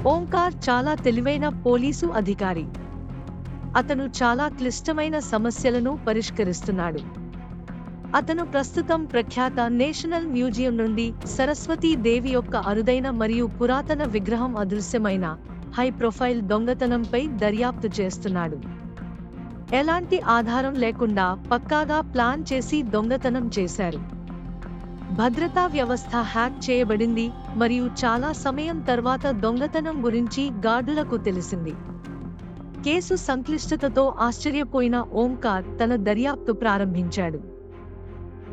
ఓంకార్ చాలా తెలివైన పోలీసు అధికారి. అతను చాలా క్లిష్టమైన సమస్యలను పరిష్కరిస్తున్నాడు. అతను ప్రస్తుతం ప్రఖ్యాత నేషనల్ మ్యూజియం నుండి సరస్వతీ దేవి యొక్క అరుదైన మరియు పురాతన విగ్రహం అదృశ్యమైన హై ప్రొఫైల్ దొంగతనంపై దర్యాప్తు చేస్తున్నాడు. ఎలాంటి ఆధారం లేకుండా పక్కాగా ప్లాన్ చేసి దొంగతనం చేశారు. భద్రతా వ్యవస్థ హ్యాక్ చేయబడింది మరియు చాలా సమయం తర్వాత దొంగతనం గురించి గార్డులకు తెలిసింది. కేసు సంక్లిష్టతతో ఆశ్చర్యపోయిన ఓంకార్ తన దర్యాప్తు ప్రారంభించాడు.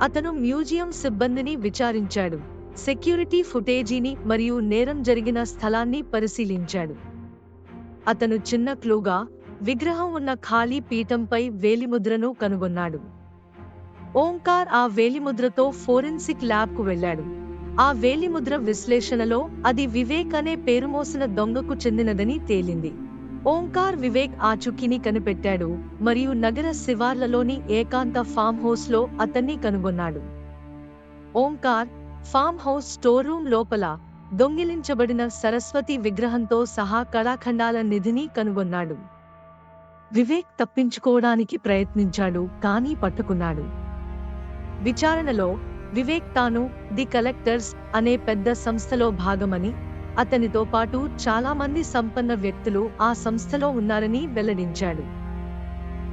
అతను మ్యూజియం సిబ్బందిని విచారించాడు, సెక్యూరిటీ ఫుటేజీని మరియు నేరం జరిగిన స్థలాన్ని పరిశీలించాడు. అతను చిన్న క్లూగా విగ్రహం ఉన్న ఖాళీ పీఠంపై వేలిముద్రను కనుగొన్నాడు. ఓంకార్ ఆ వేలిముద్రతో ఫోరెన్సిక్ ల్యాబ్కు వెళ్ళాడు. ఆ వేలిముద్ర విశ్లేషణలో అది వివేక్ అనే పేరుమోసిన దొంగకు చెందినదని తేలింది. ఓంకార్ వివేక్ ఆచూకీని కనిపెట్టాడు మరియు నగర శివార్లలోని ఏకాంత ఫామ్ హౌస్లో అతన్ని కనుగొన్నాడు. Omkar farm house store room లోపల దొంగిలించబడిన సరస్వతి విగ్రహంతో సహా కళాఖండాల నిధిని కనుగొన్నాడు. వివేక్ తప్పించుకోవడానికి ప్రయత్నించాడు కానీ పట్టుకున్నాడు. విచారణలో వివేక్ తాను ది కలెక్టర్స్ అనే పెద్ద సంస్థలో భాగమని, అతనితో పాటు చాలా మంది సంపన్న వ్యక్తులు ఆ సంస్థలో ఉన్నారని వెల్లడించాడు.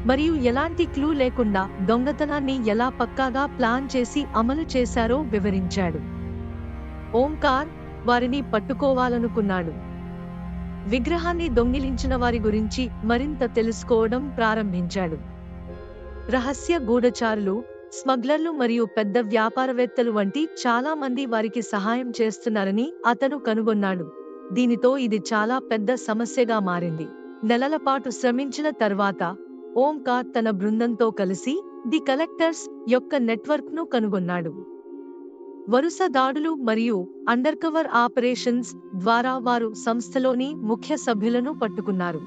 మరియు ఎలాంటి క్లూ లేకుండా దొంగతనాన్ని ఎలా పక్కాగా ప్లాన్ చేసి అమలు చేశారో వివరించాడు. ఓంకార్ వారిని పట్టుకోవాలనుకున్నాడు. విగ్రహాన్ని దొంగిలించిన వారి గురించి మరింత తెలుసుకోవడం ప్రారంభించాడు. రహస్య గూఢచారులు, స్మగ్లర్లు మరియు పెద్ద వ్యాపారవేత్తలు వంటి చాలా మంది వారికి సహాయం చేస్తున్నారని అతను కనుగొన్నాడు. దీనితో ఇది చాలా పెద్ద సమస్యగా మారింది. నెలల పాటు శ్రమించిన తర్వాత ఓంకార్ తన బృందంతో కలిసి ది కలెక్టర్స్ యొక్క నెట్వర్క్ను కనుగొన్నాడు. వరుస దాడులు మరియు అండర్కవర్ ఆపరేషన్స్ ద్వారా వారు సంస్థలోని ముఖ్య సభ్యులను పట్టుకున్నారు.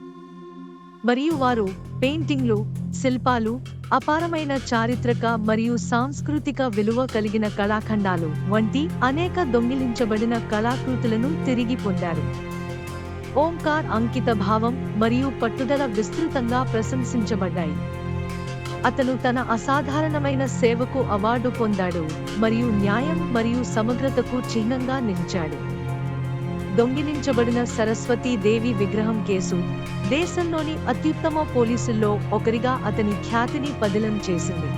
మరియు వారు పెయింటింగ్లు, శిల్పాలు, అపారమైన చారిత్రక మరియు సాంస్కృతిక విలువ కలిగిన కళాఖండాలు వంటి అనేక దొంగిలించబడిన కళాకృతులను తిరిగి పొందారు. ఓంకార్ అంకిత భావం మరియు పట్టుదల విస్తృతంగా ప్రశంసించబడ్డాయి. అతను తన అసాధారణమైన సేవకు అవార్డు పొందాడు మరియు న్యాయం మరియు సమగ్రతకు చిహ్నంగా నిలిచాడు. దొంగిలించబడిన సరస్వతీ దేవి విగ్రహం కేసు దేశంలోని అత్యుత్తమ పోలీసుల్లో ఒకరిగా అతని ఖ్యాతిని పదిలం చేసింది.